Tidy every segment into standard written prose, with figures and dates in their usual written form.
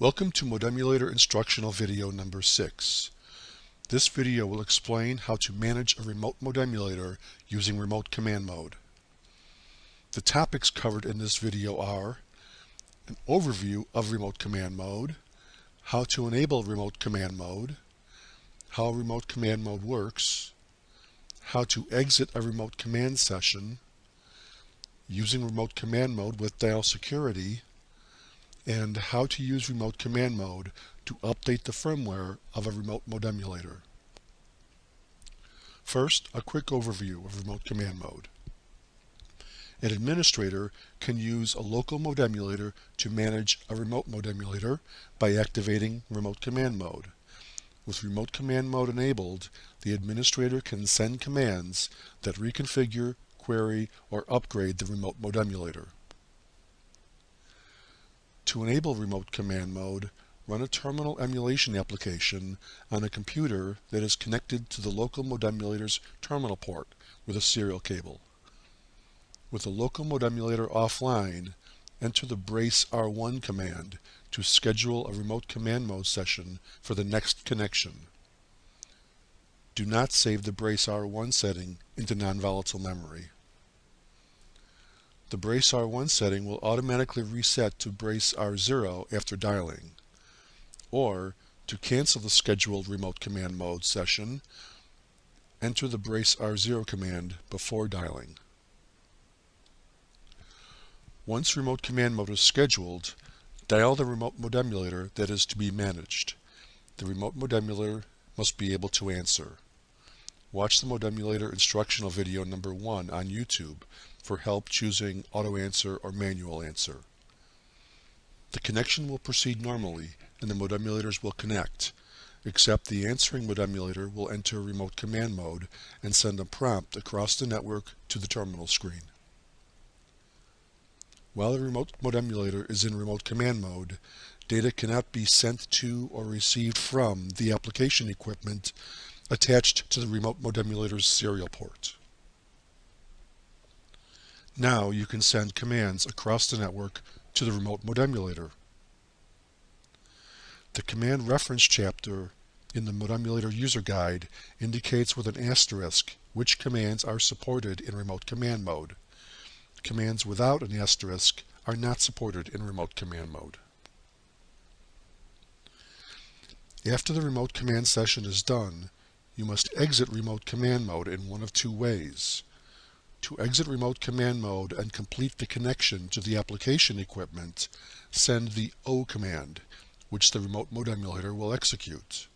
Welcome to Modemulator instructional video number 6. This video will explain how to manage a remote modemulator using remote command mode. The topics covered in this video are an overview of remote command mode, how to enable remote command mode, how remote command mode works, how to exit a remote command session, using remote command mode with dial security, and how to use remote command mode to update the firmware of a remote modemulator. First, a quick overview of remote command mode. An administrator can use a local modemulator to manage a remote modemulator by activating remote command mode. With remote command mode enabled, the administrator can send commands that reconfigure, query, or upgrade the remote modemulator. To enable remote command mode, run a terminal emulation application on a computer that is connected to the local modemulator's terminal port with a serial cable. With the local modemulator offline, enter the brace R1 command to schedule a remote command mode session for the next connection. Do not save the brace R1 setting into non-volatile memory. The brace R1 setting will automatically reset to brace R0 after dialing. Or, to cancel the scheduled remote command mode session, enter the brace R0 command before dialing. Once remote command mode is scheduled, dial the remote modemulator that is to be managed. The remote modemulator must be able to answer. Watch the Modemulator instructional video number 1 on YouTube for help choosing auto answer or manual answer. The connection will proceed normally and the modemulators will connect, except the answering modemulator will enter remote command mode and send a prompt across the network to the terminal screen. While the remote modemulator is in remote command mode, data cannot be sent to or received from the application equipment attached to the remote modemulator's serial port. Now you can send commands across the network to the remote modemulator. The command reference chapter in the Modemulator user guide indicates with an asterisk which commands are supported in remote command mode. Commands without an asterisk are not supported in remote command mode. After the remote command session is done, you must exit remote command mode in one of two ways. To exit remote command mode and complete the connection to the application equipment, send the O command, which the remote modemulator will execute.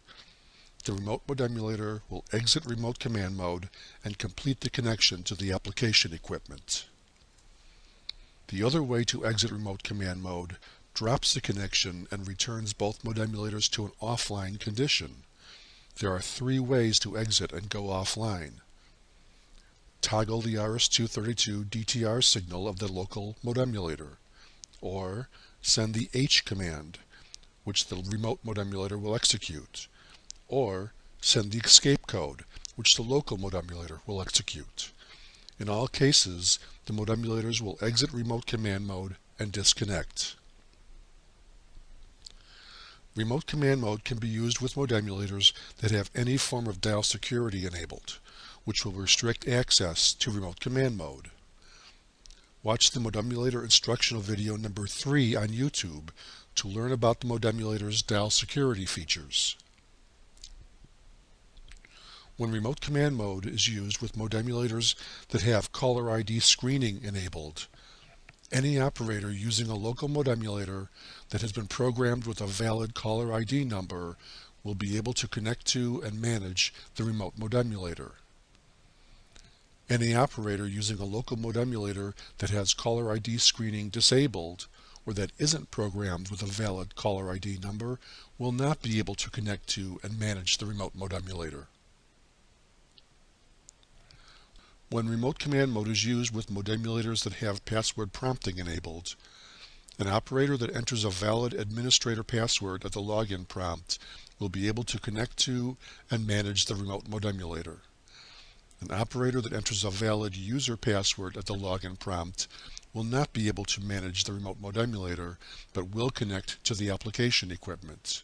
The remote modemulator will exit remote command mode and complete the connection to the application equipment. The other way to exit remote command mode drops the connection and returns both modemulators to an offline condition. There are 3 ways to exit and go offline. Toggle the RS-232 DTR signal of the local modemulator, or send the H command, which the remote modemulator will execute, or send the escape code, which the local modemulator will execute. In all cases, the modemulators will exit remote command mode and disconnect. Remote command mode can be used with modemulators that have any form of dial security enabled, which will restrict access to remote command mode. Watch the Modemulator instructional video number 3 on YouTube to learn about the modemulator's dial security features. When remote command mode is used with modemulators that have caller ID screening enabled, any operator using a local modemulator that has been programmed with a valid caller ID number will be able to connect to and manage the remote modemulator. Any operator using a local modemulator that has caller ID screening disabled or that isn't programmed with a valid caller ID number will not be able to connect to and manage the remote modemulator. When remote command mode is used with modemulators that have password prompting enabled, an operator that enters a valid administrator password at the login prompt will be able to connect to and manage the remote modemulator. An operator that enters a valid user password at the login prompt will not be able to manage the remote modemulator, but will connect to the application equipment.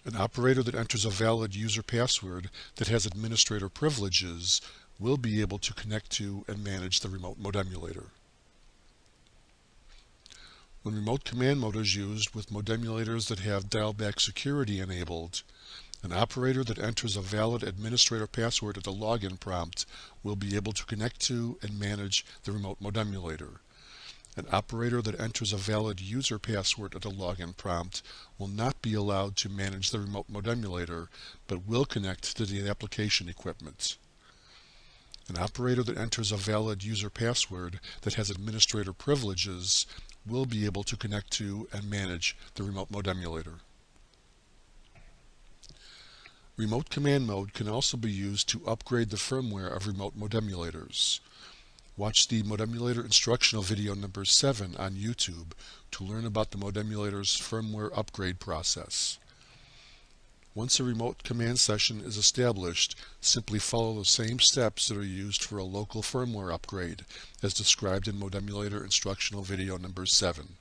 An operator that enters a valid user password that has administrator privileges will be able to connect to and manage the remote modemulator. When remote command mode is used with modemulators that have dial-back security enabled, an operator that enters a valid administrator password at the login prompt will be able to connect to and manage the remote modemulator. An operator that enters a valid user password at the login prompt will not be allowed to manage the remote modemulator, but will connect to the application equipment. An operator that enters a valid user password that has administrator privileges will be able to connect to and manage the remote modemulator. Remote command mode can also be used to upgrade the firmware of remote modemulators. Watch the Modemulator instructional video number 7 on YouTube to learn about the modemulator's firmware upgrade process. Once a remote command session is established, simply follow the same steps that are used for a local firmware upgrade, as described in Modemulator instructional video number 7.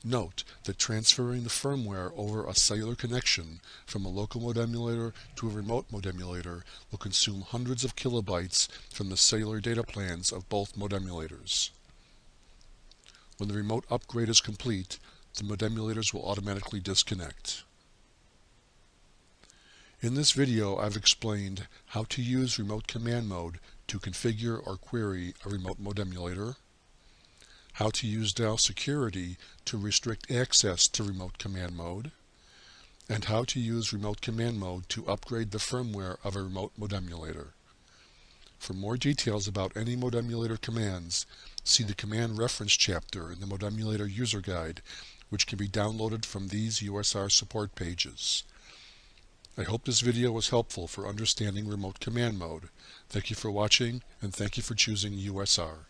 Note that transferring the firmware over a cellular connection from a local modemulator to a remote modemulator will consume hundreds of kilobytes from the cellular data plans of both modemulators. When the remote upgrade is complete, the modemulators will automatically disconnect. In this video, I've explained how to use remote command mode to configure or query a remote modemulator, how to use dial security to restrict access to remote command mode, and how to use remote command mode to upgrade the firmware of a remote modemulator. For more details about any modemulator commands, see the command reference chapter in the Modemulator user guide, which can be downloaded from these USR support pages. I hope this video was helpful for understanding remote command mode. Thank you for watching, and thank you for choosing USR.